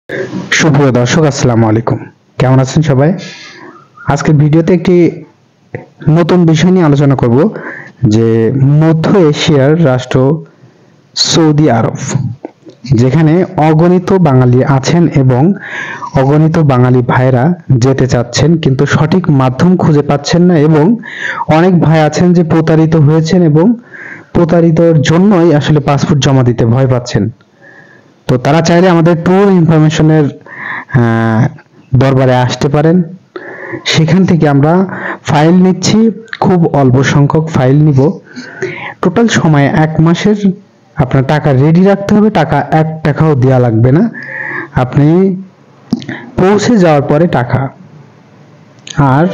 সুপ্রিয় দর্শক, আসসালামু আলাইকুম। কেমন আছেন সবাই? আজকের ভিডিওতে একটি নতুন বিষয় নিয়ে আলোচনা করব যে মধ্য এশিয়ার রাষ্ট্র সৌদি আরব, যেখানে অগণিত বাঙালি আছেন এবং অগণিত বাঙালি ভাইরা যেতে চাচ্ছেন কিন্তু সঠিক মাধ্যম খুঁজে পাচ্ছেন না, এবং অনেক ভাই আছেন যে প্রতারিত হয়েছেন এবং প্রতারিতর জন্যই আসলে পাসপোর্ট জমা দিতে ভয় পাচ্ছেন। তো তারা চাইলে আমাদের ট্যুর ইনফরমেশনের দরবারে আসতে পারেন। সেখান থেকে আমরা ফাইল নিচ্ছি, খুব অল্প সংখ্যক ফাইল নিব। টোটাল সময় 1 মাসের। আপনার টাকা রেডি রাখতে হবে, টাকা 1 টাকাও দেওয়া লাগবে না, আপনি পৌঁছে যাওয়ার পরে টাকা। আর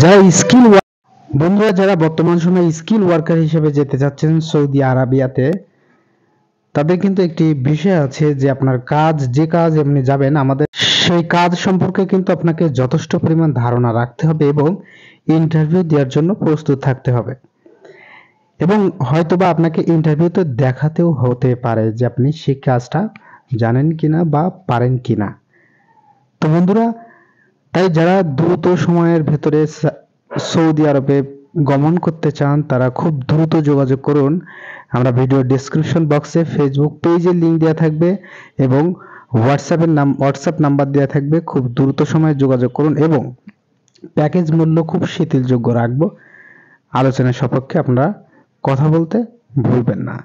যারা বন্ধুরা, যারা বর্তমান সময়ে স্কিল ওয়ার্কার হিসেবে যেতে চাচ্ছেন সৌদি আরবিয়াতে, তাদের কিন্তু একটি বিষয় আছে যে আপনার কাজ, যে কাজ আপনি যাবেন, আমাদের সেই কাজ সম্পর্কে কিন্তু আপনাকে যথেষ্ট পরিমাণ ধারণা রাখতে হবে এবং ইন্টারভিউ দেওয়ার জন্য প্রস্তুত থাকতে হবে। এবং হয়তোবা আপনাকে ইন্টারভিউতে দেখাতেও হতে পারে যে আপনি সেই কাজটা জানেন কিনা বা পারেন কিনা। তো বন্ধুরা, তাই যারা দ্রুত সময়ের ভেতরে সৌদি আরবে গমন করতে চান তারা খুব দ্রুত যোগাযোগ করুন। আমরা ভিডিও ডেসক্রিপশন বক্সে ফেসবুক পেজের লিংক দেওয়া থাকবে এবং হোয়াটসঅ্যাপ নাম্বার দেওয়া থাকবে। খুব দ্রুত সময়ে যোগাযোগ করুন এবং প্যাকেজ মূল্য খুব শিথিলযোগ্য রাখবো। আলোচনার সপক্ষে আপনারা কথা বলতে ভুলবেন না।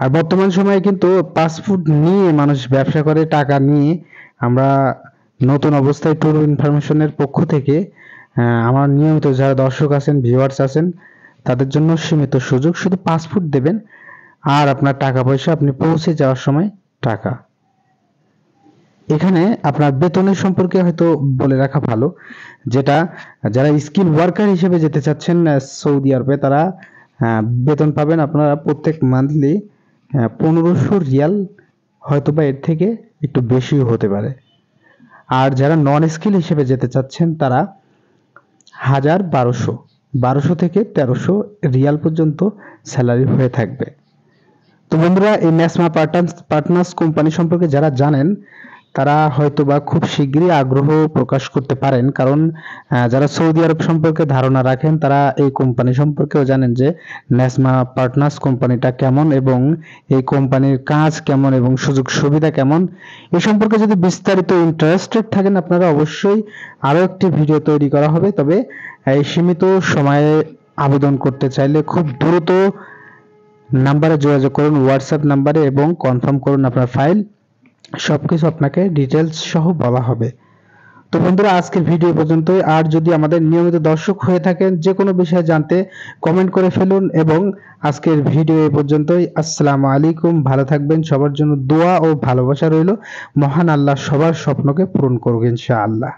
আর বর্তমান সময়ে কিন্তু পাসপোর্ট নিয়ে মানুষ ব্যবসা করে, টাকা নিয়ে। আমরা নতুন অবস্থায় ট্যুর ইনফরমেশনের পক্ষ থেকে আমার নিয়মিত যারা দর্শক আছেন, ভিউয়ার্স আছেন, তাদের জন্য সীমিত সুযোগ। শুধু পাসপোর্ট দেবেন আর আপনার টাকা পয়সা আপনি পৌঁছে যাওয়ার সময় টাকা। এখানে আপনার বেতনের সম্পর্কে হয়তো বলে রাখা ভালো, যেটা যারা স্কিল ওয়ার্কার হিসেবে যেতে চাচ্ছেন সৌদি আরবে, তারা বেতন পাবেন আপনারা প্রত্যেক মান্থলি 1500 রিয়াল, হয়তোবা এর থেকে একটু বেশিও হতে পারে। আর যারা নন স্কিল হিসেবে যেতে চাচ্ছেন তারা 1200 থেকে 1300 রিয়াল পর্যন্ত স্যালারি হয়ে থাকবে। তো বন্ধুরা, এই ন্যাসমা পার্টনার্স কোম্পানি সম্পর্কে যারা জানেন তারা হয়তোবা খুব শীঘ্রই আগ্রহ প্রকাশ করতে পারেন, কারণ যারা সৌদি আরব সম্পর্কে ধারণা রাখেন তারা এই কোম্পানি সম্পর্কেও জানেন যে ন্যাসমা পার্টনার্স কোম্পানিটা কেমন এবং এই কোম্পানির কাজ কেমন এবং সুযোগ সুবিধা কেমন। এই সম্পর্কে যদি বিস্তারিত ইন্টারেস্টেড থাকেন আপনারা, অবশ্যই আরো একটি ভিডিও তৈরি করা হবে। তবে এই সীমিত সময়ে আবেদন করতে চাইলে খুব দ্রুত নাম্বারে যোগাযোগ করুন, হোয়াটসঅ্যাপ নাম্বারে, এবং কনফার্ম করুন আপনার ফাইল। সবকিছু আপনাকে ডিটেলস সহ বলা হবে। তো বন্ধুরা, আজকের ভিডিও পর্যন্তই। আর যদি আমাদের নিয়মিত দর্শক হয়ে থাকেন, যে কোনো বিষয়ে জানতে কমেন্ট করে ফেলুন। এবং আজকের ভিডিও এ পর্যন্তই। আসসালামু আলাইকুম। ভালো থাকবেন। সবার জন্য দোয়া ও ভালোবাসা রইল। মহান আল্লাহ সবার স্বপ্নকে পূরণ করুক ইনশাআল্লাহ।